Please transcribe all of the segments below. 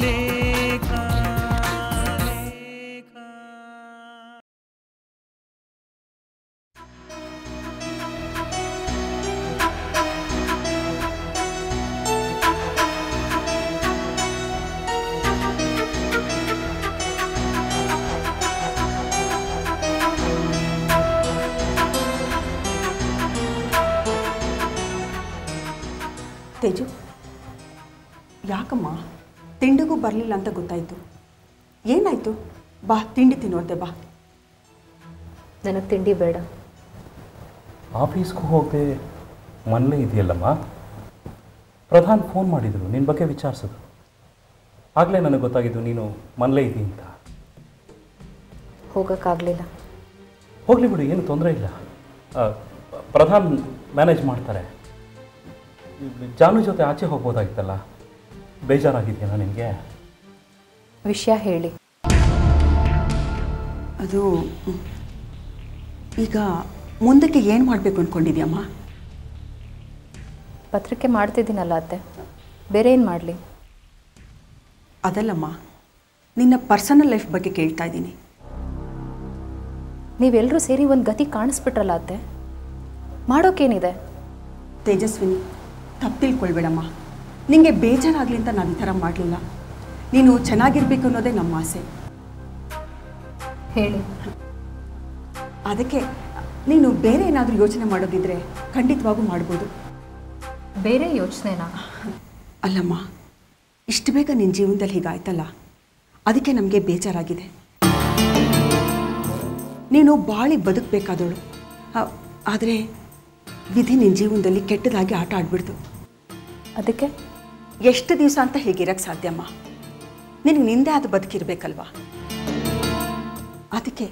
ಲೇಖ. ತೇಜು, ಯಾಕಮ್ಮ ತಿಂಡಿಗೂ ಬರಲಿಲ್ಲ ಅಂತ ಗೊತ್ತಾಯಿತು. ಏನಾಯಿತು? ಬಾ, ತಿಂಡಿ ತಿನ್ನೋದೆ ಬಾ. ನನಗೆ ತಿಂಡಿ ಬೇಡ. ಆಫೀಸ್ಗೂ ಹೋಗದೆ ಮನೇಲೇ ಇದೆಯಲ್ಲಮ್ಮ. ಪ್ರಧಾನ್ ಫೋನ್ ಮಾಡಿದರು, ನಿನ್ನ ಬಗ್ಗೆ ವಿಚಾರಿಸಿದ್ರು. ಆಗಲೇ ನನಗೆ ಗೊತ್ತಾಗಿದ್ದು ನೀನು ಮನೇಲೇ ಇದೀಯ ಅಂತ. ಹೋಗೋಕ್ಕಾಗಲಿಲ್ಲ. ಹೋಗಲಿ ಬಿಡು, ಏನು ತೊಂದರೆ ಇಲ್ಲ. ಪ್ರಧಾನ್ ಮ್ಯಾನೇಜ್ ಮಾಡ್ತಾರೆ. ಜಾನು ಜೊತೆ ಆಚೆ ಹೋಗ್ಬೋದಾಗಿತ್ತಲ್ಲ. ಬೇಜಾರಾಗಿದೆಯಾ ನಿನಗೆ? ವಿಷಯ ಹೇಳಿ. ಅದು ಈಗ ಮುಂದಕ್ಕೆ ಏನು ಮಾಡಬೇಕು ಅಂದ್ಕೊಂಡಿದ್ಯಮ್ಮ? ಪತ್ರಿಕೆ ಮಾಡ್ತಿದ್ದೀನಲ್ಲ ಅತ್ತೆ, ಬೇರೆ ಏನು ಮಾಡಲಿ? ಅದಲ್ಲಮ್ಮ, ನಿನ್ನ ಪರ್ಸನಲ್ ಲೈಫ್ ಬಗ್ಗೆ ಕೇಳ್ತಾ ಇದ್ದೀನಿ. ನೀವೆಲ್ಲರೂ ಸೇರಿ ಒಂದು ಗತಿ ಕಾಣಿಸ್ಬಿಟ್ರಲ್ಲ ಅತ್ತೆ, ಮಾಡೋಕ್ಕೇನಿದೆ? ತೇಜಸ್ವಿನಿ, ತಪ್ಪು ತಿಳ್ಕೊಳ್ಬೇಡಮ್ಮ. ನಿಮಗೆ ಬೇಜಾರಾಗಲಿ ಅಂತ ನಾವು ಈ ಥರ ಮಾಡಲಿಲ್ಲ. ನೀನು ಚೆನ್ನಾಗಿರ್ಬೇಕು ಅನ್ನೋದೇ ನಮ್ಮ ಆಸೆ. ಹೇಳಿ. ಅದಕ್ಕೆ ನೀನು ಬೇರೆ ಏನಾದರೂ ಯೋಚನೆ ಮಾಡೋದಿದ್ರೆ ಖಂಡಿತವಾಗೂ ಮಾಡ್ಬೋದು. ಬೇರೆ ಯೋಚನೆನಾ? ಅಲ್ಲಮ್ಮ, ಇಷ್ಟು ಬೇಗ ನಿನ್ನ ಜೀವನದಲ್ಲಿ ಹೀಗಾಯ್ತಲ್ಲ, ಅದಕ್ಕೆ ನಮಗೆ ಬೇಜಾರಾಗಿದೆ. ನೀನು ಬಾಳಿ ಬದುಕಬೇಕಾದವಳು. ಆದರೆ ವಿಧಿ ನಿನ್ನ ಜೀವನದಲ್ಲಿ ಕೆಟ್ಟದಾಗಿ ಆಟ ಆಡ್ಬಿಡ್ತು. ಅದಕ್ಕೆ ಎಷ್ಟು ದಿವಸ ಅಂತ ಹೇಗಿರಕ್ಕೆ ಸಾಧ್ಯಮ್ಮ? ನಿನಗೆ ನಿಂದೆ ಅದು ಬದುಕಿರ್ಬೇಕಲ್ವಾ? ಅದಕ್ಕೆ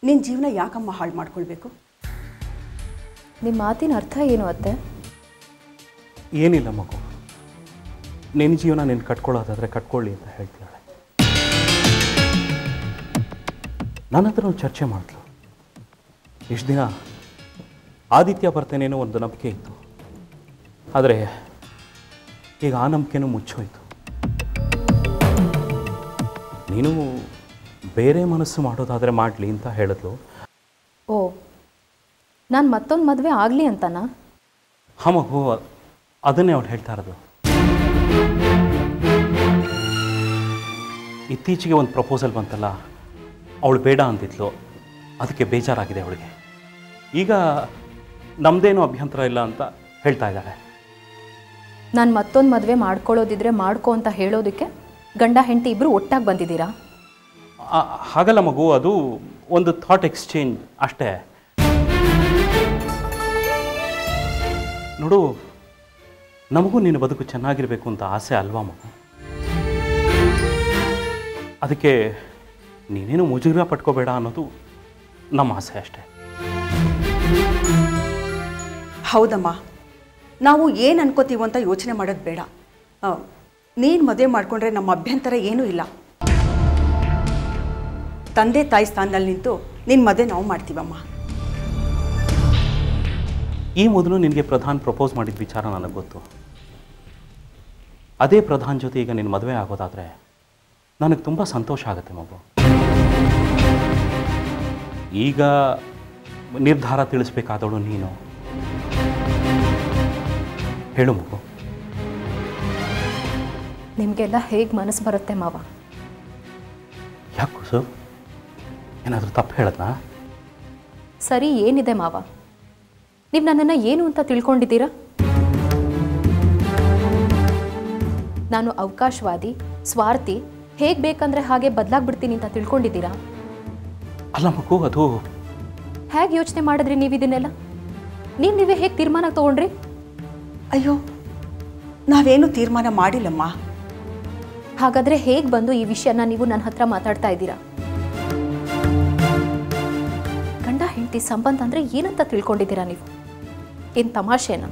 ನಿನ್ನ ಜೀವನ ಯಾಕಮ್ಮ ಹಾಳು ಮಾಡ್ಕೊಳ್ಬೇಕು? ನಿಮ್ಮ ಮಾತಿನ ಅರ್ಥ ಏನು ಅತ್ತೆ? ಏನಿಲ್ಲ ಮಗು, ನಿನ್ನ ಜೀವನ ನೀನು ಕಟ್ಕೊಳ್ಳೋದಾದರೆ ಕಟ್ಕೊಳ್ಳಿ ಅಂತ ಹೇಳ್ತಿದ್ದಾಳೆ. ನನ್ನ ಹತ್ರ ಚರ್ಚೆ ಮಾಡಿದ್ಲು. ಇಷ್ಟು ದಿನ ಆದಿತ್ಯ ಬರ್ತೇನೇನೋ ಒಂದು ನಂಬಿಕೆ ಇತ್ತು. ಆದರೆ ಈಗ ಆ ನಂಬಿಕೆನೂ ಮುಚ್ಚೋಯ್ತು. ನೀನು ಬೇರೆ ಮನಸ್ಸು ಮಾಡೋದಾದರೆ ಮಾಡಲಿ ಅಂತ ಹೇಳಿದ್ಲು. ಓ, ನಾನು ಮತ್ತೊಂದು ಮದುವೆ ಆಗಲಿ ಅಂತನಾ? ಹಾಂ ಮಗು, ಅದನ್ನೇ ಅವಳು ಹೇಳ್ತಾ ಇರೋದು. ಇತ್ತೀಚೆಗೆ ಒಂದು ಪ್ರಪೋಸಲ್ ಬಂತಲ್ಲ, ಅವಳು ಬೇಡ ಅಂತಿದ್ಲು. ಅದಕ್ಕೆ ಬೇಜಾರಾಗಿದೆ ಅವಳಿಗೆ. ಈಗ ನಮ್ಮದೇನೂ ಅಭ್ಯಂತರ ಇಲ್ಲ ಅಂತ ಹೇಳ್ತಾ ಇದ್ದಾಳೆ. ನಾನು ಮತ್ತೊಂದು ಮದುವೆ ಮಾಡ್ಕೊಳ್ಳೋದಿದ್ರೆ ಮಾಡ್ಕೊ ಅಂತ ಹೇಳೋದಕ್ಕೆ ಗಂಡ ಹೆಂಡತಿ ಇಬ್ಬರು ಒಟ್ಟಾಗಿ ಬಂದಿದ್ದೀರಾ? ಹಾಗಲ್ಲ ಮಗು, ಅದು ಒಂದು ಥಾಟ್ ಎಕ್ಸ್ಚೇಂಜ್ ಅಷ್ಟೇ. ನೋಡು, ನಮಗೂ ನಿನ್ನ ಬದುಕು ಚೆನ್ನಾಗಿರಬೇಕು ಅಂತ ಆಸೆ ಅಲ್ವಾ ಮಗು? ಅದಕ್ಕೆ ನೀನೇನು ಮುಜುಗರ ಪಟ್ಕೋಬೇಡ ಅನ್ನೋದು ನಮ್ಮ ಆಸೆ ಅಷ್ಟೇ. ಹೌದಮ್ಮ, ನಾವು ಏನು ಅನ್ಕೋತೀವೋ ಅಂತ ಯೋಚನೆ ಮಾಡೋದು ಬೇಡ. ನೀನು ಮದುವೆ ಮಾಡಿಕೊಂಡ್ರೆ ನಮ್ಮ ಅಭ್ಯಂತರ ಏನೂ ಇಲ್ಲ. ತಂದೆ ತಾಯಿ ಸ್ಥಾನದಲ್ಲಿ ನಿಂತು ನಿನ್ನ ಮದುವೆ ನಾವು ಮಾಡ್ತೀವಮ್ಮ. ಈ ಮೊದಲು ನಿನಗೆ ಪ್ರಧಾನ್ ಪ್ರಪೋಸ್ ಮಾಡಿದ ವಿಚಾರ ನನಗೆ ಗೊತ್ತು. ಅದೇ ಪ್ರಧಾನ್ ಜೊತೆ ಈಗ ನಿನ್ನ ಮದುವೆ ಆಗೋದಾದರೆ ನನಗೆ ತುಂಬ ಸಂತೋಷ ಆಗುತ್ತೆ ಮಗು. ಈಗ ನಿರ್ಧಾರ ತಿಳಿಸ್ಬೇಕಾದವಳು ನೀನು. ಹೇಳು ಮಗು. ನಿಮಗೆಲ್ಲ ಹೇಗೆ ಮನಸ್ಸು ಬರುತ್ತೆ ಮಾವ? ಯಾಕೆ ಸರ್, ಏನಾದರೂ ತಪ್ಪು ಹೇಳದ್ನಾ? ಸರಿ, ಏನಿದೆ ಮಾವ? ನೀವು ನನ್ನನ್ನು ಏನು ಅಂತ ತಿಳ್ಕೊಂಡಿದ್ದೀರಾ? ನಾನು ಅವಕಾಶವಾದಿ, ಸ್ವಾರ್ಥಿ, ಹೇಗೆ ಬೇಕಂದ್ರೆ ಹಾಗೆ ಬದಲಾಗ್ಬಿಡ್ತೀನಿ ಅಂತ ತಿಳ್ಕೊಂಡಿದ್ದೀರಾ? ಅಲ್ಲ ಮಗು, ಅದು ಹೇಗೆ ಯೋಚನೆ ಮಾಡಿದ್ರಿ ನೀವು ಇದನ್ನೆಲ್ಲ? ನೀವೇ ಹೇಗೆ ತೀರ್ಮಾನ ತಗೊಂಡ್ರಿ? ಅಯ್ಯೋ, ನಾವೇನು ತೀರ್ಮಾನ ಮಾಡಿಲ್ಲಮ್ಮ. ಹಾಗಾದರೆ ಹೇಗೆ ಬಂದು ಈ ವಿಷಯನ ನೀವು ನನ್ನ ಹತ್ರ ಮಾತಾಡ್ತಾ ಇದ್ದೀರಾ? ಗಂಡ ಹೆಂಡತಿ ಸಂಬಂಧ ಅಂದರೆ ಏನಂತ ತಿಳ್ಕೊಂಡಿದ್ದೀರಾ ನೀವು? ಏನು ತಮಾಷೆನಾ?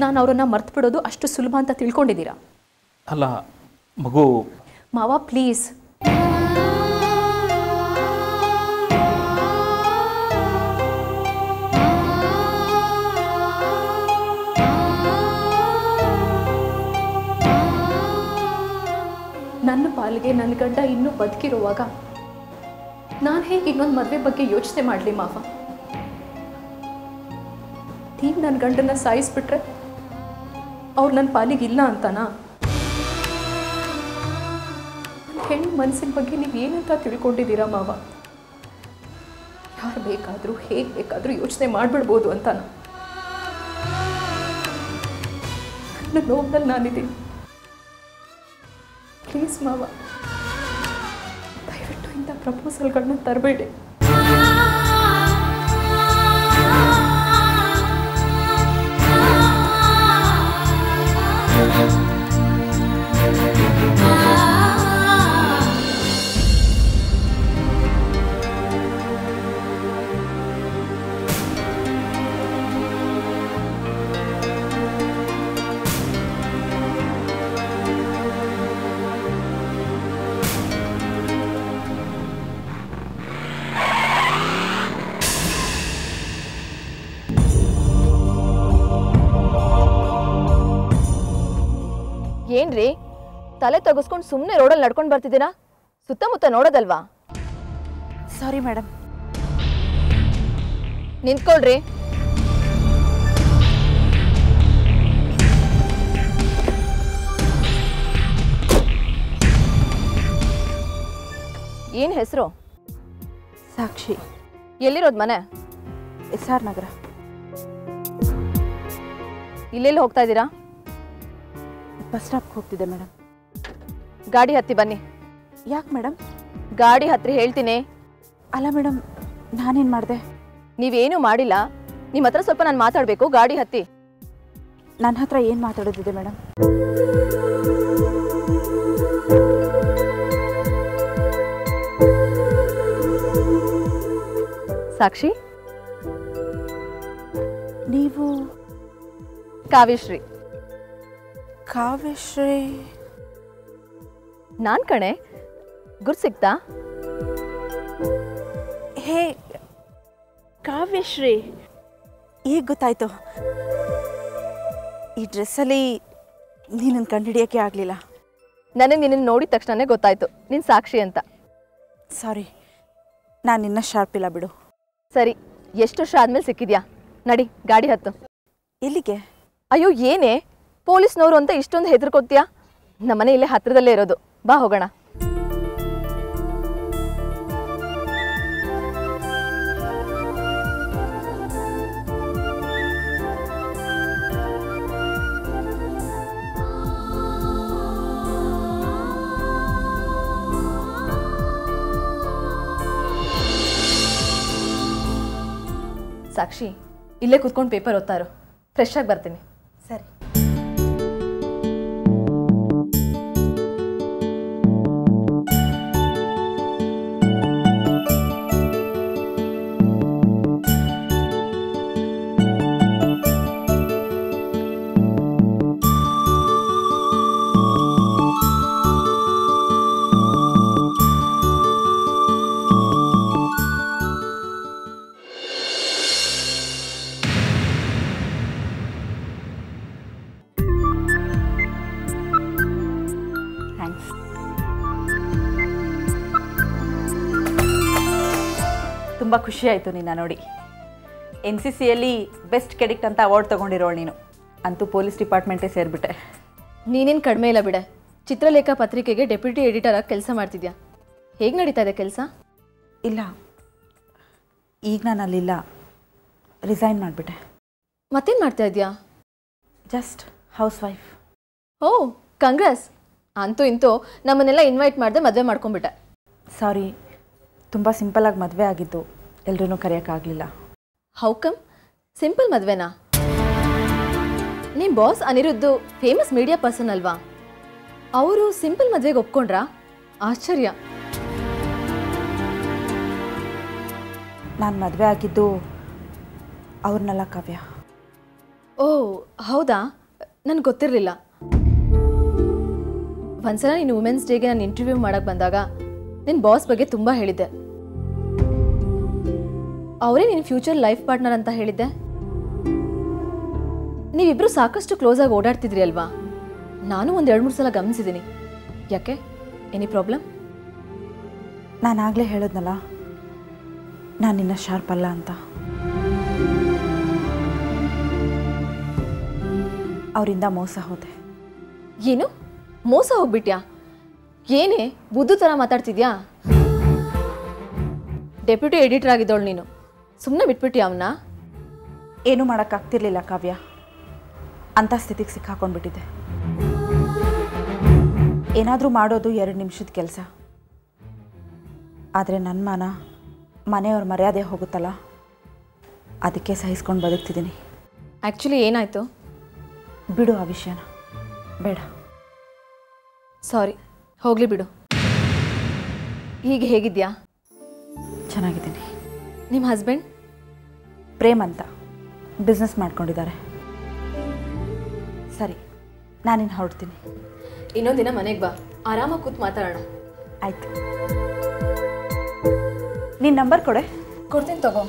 ನಾನು ಅವರನ್ನು ಮರ್ತು ಬಿಡೋದು ಅಷ್ಟು ಸುಲಭ ಅಂತ ತಿಳ್ಕೊಂಡಿದ್ದೀರಾ? ಅಲ್ಲ ಮಗು. ಮಾವ ಪ್ಲೀಸ್. ನನ್ನ ಪಾಲಿಗೆ ನನ್ನ ಗಂಡ ಇನ್ನೂ ಬದುಕಿರುವಾಗ ನಾನು ಹೇಗೆ ಇನ್ನೊಂದು ಮದುವೆ ಬಗ್ಗೆ ಯೋಚನೆ ಮಾಡಲಿ ಮಾವ? ನೀವು ನನ್ನ ಗಂಡನ ಸಾಯಿಸ್ಬಿಟ್ರೆ ಅವ್ರು ನನ್ನ ಪಾಲಿಗೆ ಇಲ್ಲ ಅಂತನಾ? ಹೆಣ್ಣು ಮನಸ್ಸಿನ ಬಗ್ಗೆ ನೀವು ಏನಂತ ತಿಳ್ಕೊಂಡಿದ್ದೀರಾ ಮಾವ? ಯಾರು ಬೇಕಾದರೂ ಹೇಗೆ ಬೇಕಾದರೂ ಯೋಚನೆ ಮಾಡಿಬಿಡ್ಬೋದು ಅಂತನ? ನನ್ನ ನೋವಿನಲ್ಲಿ ನಾನಿದ್ದೀನಿ. ಪ್ಲೀಸ್ ಮಾವ, ದಯವಿಟ್ಟು ಇಂಥ ಪ್ರಪೋಸಲ್ಗಳನ್ನ ತರಬೇಡಿ. ಏನ್ರಿ ತಲೆ ತಗಸ್ಕೊಂಡು ಸುಮ್ಮನೆ ರೋಡಲ್ಲಿ ನಡ್ಕೊಂಡು ಬರ್ತಿದ್ದೀರಾ? ಸುತ್ತಮುತ್ತ ನೋಡೋದಲ್ವಾ? Sorry madam. ನಿಂತ್ಕೊಳ್ರಿ. ಏನ್ ಹೆಸರು? ಸಾಕ್ಷಿ. ಎಲ್ಲಿರೋದು ಮನೆ? SR ನಗರ. ಇಲ್ಲೆಲ್ಲಿ ಹೋಗ್ತಾ ಇದ್ದೀರಾ? ಬಸ್ ಸ್ಟಾಪ್ಗೆ ಹೋಗ್ತಿದ್ದೆ ಮೇಡಮ್. ಗಾಡಿ ಹತ್ತಿ ಬನ್ನಿ. ಯಾಕೆ ಮೇಡಮ್? ಗಾಡಿ ಹತ್ರಿ ಹೇಳ್ತೀನಿ. ಅಲ್ಲ ಮೇಡಮ್, ನಾನೇನು ಮಾಡಿದೆ? ನೀವೇನು ಮಾಡಿಲ್ಲ. ನಿಮ್ಮ ಹತ್ರ ಸ್ವಲ್ಪ ನಾನು ಮಾತಾಡಬೇಕು. ಗಾಡಿ ಹತ್ತಿ. ನನ್ನ ಹತ್ರ ಏನು ಮಾತಾಡೋದಿದೆ ಮೇಡಮ್? ಸಾಕ್ಷಿ, ನೀವು ಕಾವ್ಯಶ್ರೀ. ಕಾವ್ಯಶ್ರೀ? ನಾನ್ ಕಣೆ. ಗುರ್ ಸಿಗ್ತಾ? ಹೇ ಕಾವ್ಯಶ್ರೀ, ಈಗ ಗೊತ್ತಾಯ್ತು. ಈ ಡ್ರೆಸ್ಸಲ್ಲಿ ನೀನನ್ನು ಕಂಡುಹಿಡಿಯೋಕ್ಕೆ ಆಗಲಿಲ್ಲ. ನನಗೆ ನಿನ್ನನ್ನು ನೋಡಿದ ತಕ್ಷಣನೇ ಗೊತ್ತಾಯ್ತು ನೀನು ಸಾಕ್ಷಿ ಅಂತ. ಸಾರಿ, ನಾನು ಇನ್ನೂ ಶಾರ್ಪ್ ಇಲ್ಲ ಬಿಡು. ಸರಿ, ಎಷ್ಟು ವರ್ಷ ಆದ್ಮೇಲೆ ಸಿಕ್ಕಿದ್ಯಾ? ನಡಿ, ಗಾಡಿ ಹತ್ತು. ಎಲ್ಲಿಗೆ? ಅಯ್ಯೋ ಏನೇ ಪೊಲೀಸ್ನವರು ಅಂತ ಇಷ್ಟೊಂದು ಹೆದರ್ಕೋತೀಯಾ? ನಮ್ಮನೆ ಇಲ್ಲೇ ಹತ್ರದಲ್ಲೇ ಇರೋದು. ಬಾ ಹೋಗೋಣ. ಸಾಕ್ಷಿ, ಇಲ್ಲೇ ಕೂತ್ಕೊಂಡು ಪೇಪರ್ ಓದ್ತಾರೋ. ಫ್ರೆಶ್ ಆಗಿ ಬರ್ತೀನಿ. ಸರಿ. ತುಂಬ ಖುಷಿ ಆಯಿತು ನಿನ್ನ ನೋಡಿ. NCCಯಲ್ಲಿ ಬೆಸ್ಟ್ ಕೆಡಿಕ್ಟ್ ಅಂತ ಅವಾರ್ಡ್ ತೊಗೊಂಡಿರೋಳು ನೀನು. ಅಂತೂ ಪೊಲೀಸ್ ಡಿಪಾರ್ಟ್ಮೆಂಟೇ ಸೇರಿಬಿಟ್ಟೆ. ನೀನೇನು ಕಡಿಮೆ ಇಲ್ಲ ಬಿಡೆ. ಚಿತ್ರಲೇಖ ಪತ್ರಿಕೆಗೆ ಡೆಪ್ಯೂಟಿ ಎಡಿಟರ್ ಆಗಿ ಕೆಲಸ ಮಾಡ್ತಿದ್ಯಾ. ಹೇಗೆ ನಡೀತಾ ಇದೆ ಕೆಲಸ? ಇಲ್ಲ, ಈಗ ನಾನು ಅಲ್ಲಿಲ್ಲ, ರಿಸೈನ್ ಮಾಡಿಬಿಟ್ಟೆ. ಮತ್ತೇನು ಮಾಡ್ತಾ ಇದೆಯಾ? Just house wife. ಓ, ಕಂಗ್ರೆಸ್. ಅಂತೂ ಇಂತೂ ನಮ್ಮನ್ನೆಲ್ಲ ಇನ್ವೈಟ್ ಮಾಡಿದೆ ಮದುವೆ ಮಾಡ್ಕೊಂಡ್ಬಿಟ್ಟೆ. ಸಾರಿ, ತುಂಬ ಸಿಂಪಲಾಗಿ ಮದುವೆ ಆಗಿದ್ದು, ಎಲ್ಲರೂ ಕರೆಯೋಕ್ಕಾಗಲಿಲ್ಲ. How come? ಸಿಂಪಲ್ ಮದುವೆನಾ? ನಿಮ್ಮ boss Aniruddha famous media person ಅಲ್ವಾ? ಅವರು ಸಿಂಪಲ್ ಮದುವೆಗೆ ಒಪ್ಕೊಂಡ್ರಾ? ಆಶ್ಚರ್ಯ. ನಾನು ಮದುವೆ ಆಗಿದ್ದು ಅವ್ರನ್ನೆಲ್ಲ ಕಾವ್ಯ. ಓ ಹೌದಾ? ನನಗೆ ಗೊತ್ತಿರಲಿಲ್ಲ. ಒಂದ್ಸಲ ನೀನು ವುಮೆನ್ಸ್ ಡೇಗೆ ನಾನು ಇಂಟರ್ವ್ಯೂ ಮಾಡೋಕ್ಕೆ ಬಂದಾಗ ನಿನ್ನ ಬಾಸ್ ಬಗ್ಗೆ ತುಂಬ ಹೇಳಿದ್ದೆ. ಅವರೇ ನಿನ್ನ ಫ್ಯೂಚರ್ ಲೈಫ್ ಪಾರ್ಟ್ನರ್ ಅಂತ ಹೇಳಿದ್ದೆ. ನೀವಿಬ್ಬರು ಸಾಕಷ್ಟು ಕ್ಲೋಸಾಗಿ ಓಡಾಡ್ತಿದ್ರಿ ಅಲ್ವಾ? ನಾನು ಒಂದು 2-3 ಸಲ ಗಮನಿಸಿದ್ದೀನಿ. ಯಾಕೆ ಎನಿ ಪ್ರಾಬ್ಲಮ್? ನಾನಾಗಲೇ ಹೇಳಿದ್ನಲ್ಲ, ನಾನು ನಿನ್ನ ಶಾರ್ಪ್ ಅಲ್ಲ ಅಂತ. ಅವರಿಂದ ಮೋಸ ಹೋದೆ. ಏನು ಮೋಸ ಹೋಗ್ಬಿಟ್ಯಾ? ಏನೇ ಬುದ್ಧು ಥರ ಮಾತಾಡ್ತಿದ್ಯಾ? ಡೆಪ್ಯೂಟಿ ಎಡಿಟರ್ ಆಗಿದ್ದವಳು ನೀನು, ಸುಮ್ಮನೆ ಬಿಟ್ಬಿಟ್ಯಾ ಅವನ್ನ? ಏನೂ ಮಾಡೋಕ್ಕಾಗ್ತಿರ್ಲಿಲ್ಲ ಕಾವ್ಯ, ಅಂಥ ಸ್ಥಿತಿಗೆ ಸಿಕ್ಕಾಕೊಂಡ್ಬಿಟ್ಟಿದ್ದೆ. ಏನಾದರೂ ಮಾಡೋದು 2 ನಿಮಿಷದ ಕೆಲಸ, ಆದರೆ ನನ್ನ ಮನೆಯವ್ರ ಮರ್ಯಾದೆ ಹೋಗುತ್ತಲ್ಲ, ಅದಕ್ಕೆ ಸಹಿಸ್ಕೊಂಡು ಬದುಕ್ತಿದ್ದೀನಿ. ಆ್ಯಕ್ಚುಲಿ ಏನಾಯಿತು? ಬಿಡು ಆ ವಿಷಯನ, ಬೇಡ. ಸಾರಿ, ಹೋಗಲಿ ಬಿಡು. ಹೀಗೆ ಹೇಗಿದ್ಯಾ? ಚೆನ್ನಾಗಿದ್ದೀನಿ. ನಿಮ್ಮ ಹಸ್ಬೆಂಡ್? ಪ್ರೇಮ್ ಅಂತ ಬಿಸ್ನೆಸ್ ಮಾಡ್ಕೊಂಡಿದ್ದಾರೆ. ಸರಿ, ನಾನಿನ್ನು ಹೊರಡ್ತೀನಿ. ಇನ್ನೊಂದಿನ ಮನೆಗೆ ಬಾ, ಆರಾಮಾಗಿ ಕೂತು ಮಾತಾಡೋಣ. ಆಯಿತು. ನಿನ್ನ ನಂಬರ್ ಕೊಡೆ. ಕೊಡ್ತೀನಿ ತಗೋ.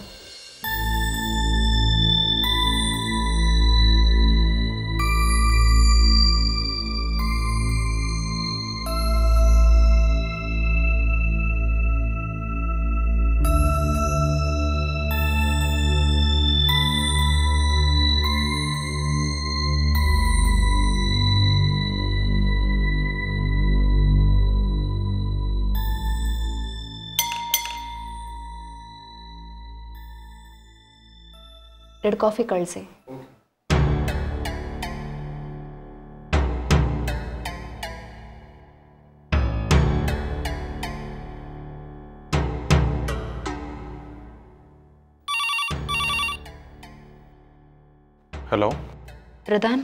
ಎರಡು ಕಾಫಿ ಕಳಿಸಿ. ಹಲೋ ಪ್ರಧಾನ್,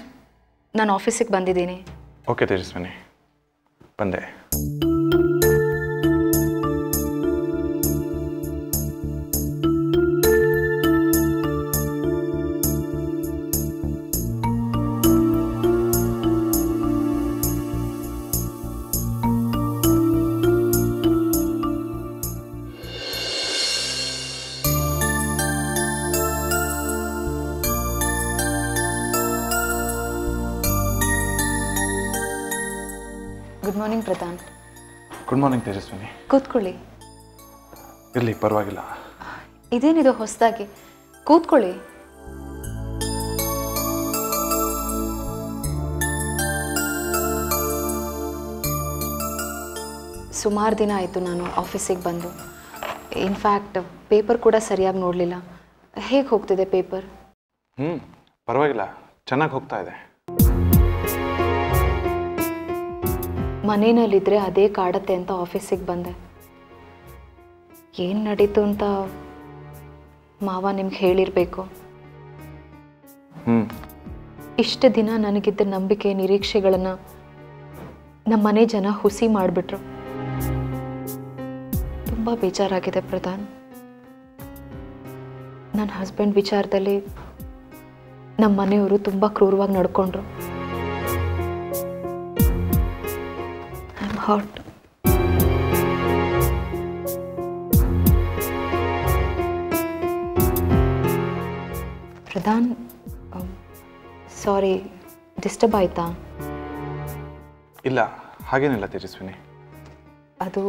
ನಾನು ಆಫೀಸಿಗೆ ಬಂದಿದ್ದೀನಿ. ಓಕೆ ತೇಜಸ್ವಿನಿ, ಬಂದೆ. Good morning Pradhan. Good morning Tejaswini. ಕೂತ್ಕೊಳ್ಳಿ. ಇರಲಿ, ಪರವಾಗಿಲ್ಲ. ಇದೇನಿದು ಹೊಸದಾಗಿ? ಕೂತ್ಕೊಳ್ಳಿ. ಸುಮಾರು ದಿನ ಆಯಿತು ನಾನು ಆಫೀಸಿಗೆ ಬಂದು. ಇನ್ಫ್ಯಾಕ್ಟ್ ಪೇಪರ್ ಕೂಡ ಸರಿಯಾಗಿ ನೋಡಲಿಲ್ಲ. ಹೇಗೆ ಹೋಗ್ತಿದೆ ಪೇಪರ್? ಪರವಾಗಿಲ್ಲ, ಚೆನ್ನಾಗಿ ಹೋಗ್ತಾ ಇದೆ. ಮನೆಯಲ್ಲಿದ್ದರೆ ಅದೇ ಕಾಡತ್ತೆ ಅಂತ ಆಫೀಸಿಗೆ ಬಂದೆ. ಏನು ನಡೀತು ಅಂತ ಮಾವ ನಿಮ್ಗೆ ಹೇಳಿರಬೇಕು. ಇಷ್ಟು ದಿನ ನನಗಿದ್ದ ನಂಬಿಕೆ ನಿರೀಕ್ಷೆಗಳನ್ನು ನಮ್ಮ ಮನೆ ಜನ ಹುಸಿ ಮಾಡಿಬಿಟ್ರು. ತುಂಬ ಬೇಜಾರಾಗಿದೆ ಪ್ರಧಾನ್. ನನ್ನ ಹಸ್ಬೆಂಡ್ ವಿಚಾರದಲ್ಲಿ ನಮ್ಮ ಮನೆಯವರು ತುಂಬ ಕ್ರೂರವಾಗಿ ನಡ್ಕೊಂಡ್ರು. ಹರ್ಟ್. ಪ್ರಧಾನ್, ಸಾರಿ, ಡಿಸ್ಟರ್ಬ್ ಆಯ್ತಾ? ಇಲ್ಲ, ಹಾಗೇನಿಲ್ಲ ತೇಜಸ್ವಿನಿ. ಅದು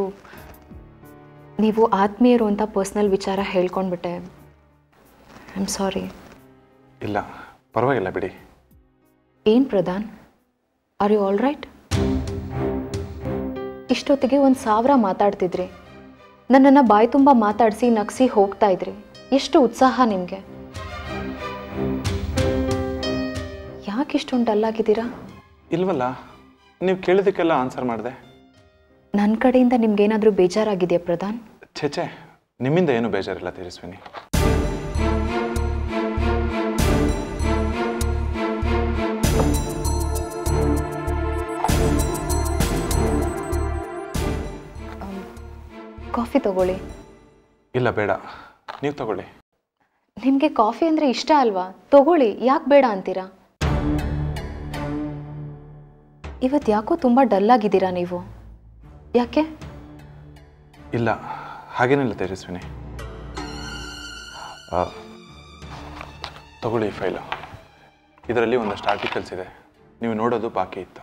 ನೀವು ಆತ್ಮೀಯರು ಅಂತ ಪರ್ಸ್ನಲ್ ವಿಚಾರ ಹೇಳ್ಕೊಂಡ್ಬಿಟ್ಟೆ. I am sorry. ಇಲ್ಲ, ಪರವಾಗಿಲ್ಲ ಬಿಡಿ. ಏನು Pradhan, are you all right? ಇಷ್ಟೊತ್ತಿಗೆ 1000 ಮಾತಾಡ್ತಿದ್ರಿ. ನನ್ನನ್ನು ಬಾಯಿ ತುಂಬ ಮಾತಾಡಿಸಿ ನಗಿಸಿ ಹೋಗ್ತಾ ಇದ್ರಿ. ಎಷ್ಟು ಉತ್ಸಾಹ ನಿಮಗೆ! ಯಾಕೆ ಇಷ್ಟೊಂದು ಡಲ್ಲಾಗಿದ್ದೀರಾ? ಇಲ್ವಲ್ಲ, ನೀವು ಕೇಳಿದಕ್ಕೆಲ್ಲ ಆನ್ಸರ್ ಮಾಡಿದೆ. ನನ್ನ ಕಡೆಯಿಂದ ನಿಮ್ಗೇನಾದರೂ ಬೇಜಾರಾಗಿದೆಯಾ ಪ್ರಧಾನ್? ಛೇ, ನಿಮ್ಮಿಂದ ಏನು ಬೇಜಾರಿಲ್ಲ ತೇಜಸ್ವಿನಿ. ಕಾಫಿ ತಗೊಳ್ಳಿ. ಇಲ್ಲ, ಬೇಡ, ನೀವು ತಗೊಳ್ಳಿ. ನಿಮಗೆ ಕಾಫಿ ಅಂದರೆ ಇಷ್ಟ ಅಲ್ವಾ? ತಗೊಳ್ಳಿ, ಯಾಕೆ ಬೇಡ ಅಂತೀರಾ? ಇವತ್ತು ಯಾಕೋ ತುಂಬ ಡಲ್ಲಾಗಿದ್ದೀರಾ ನೀವು, ಯಾಕೆ? ಇಲ್ಲ, ಹಾಗೇನಿಲ್ಲ ತೇಜಸ್ವಿನಿ. ತಗೊಳ್ಳಿ ಈ ಫೈಲು. ಇದರಲ್ಲಿ ಒಂದಷ್ಟು ಆರ್ಟಿಕಲ್ಸ್ ಇದೆ, ನೀವು ನೋಡೋದು ಬಾಕಿ ಇತ್ತು.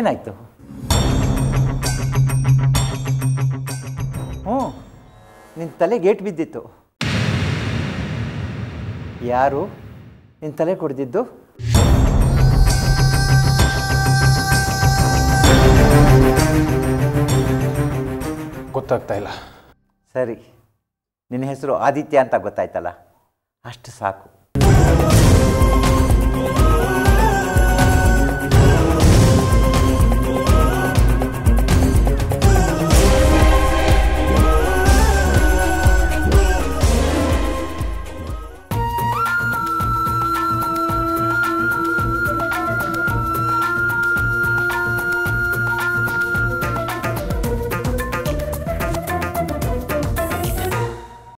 ಏನಾಯಿತು? ಹ್ಞೂ, ನಿನ್ನ ತಲೆ ಗೇಟ್ ಬಿದ್ದಿತ್ತು. ಯಾರು ನಿನ್ನ ತಲೆ ಕೊಡ್ದಿದ್ದು? ಗೊತ್ತಾಗ್ತಾ ಇಲ್ಲ. ಸರಿ, ನಿನ್ನ ಹೆಸರು ಆದಿತ್ಯ ಅಂತ ಗೊತ್ತಾಯ್ತಲ್ಲ, ಅಷ್ಟು ಸಾಕು.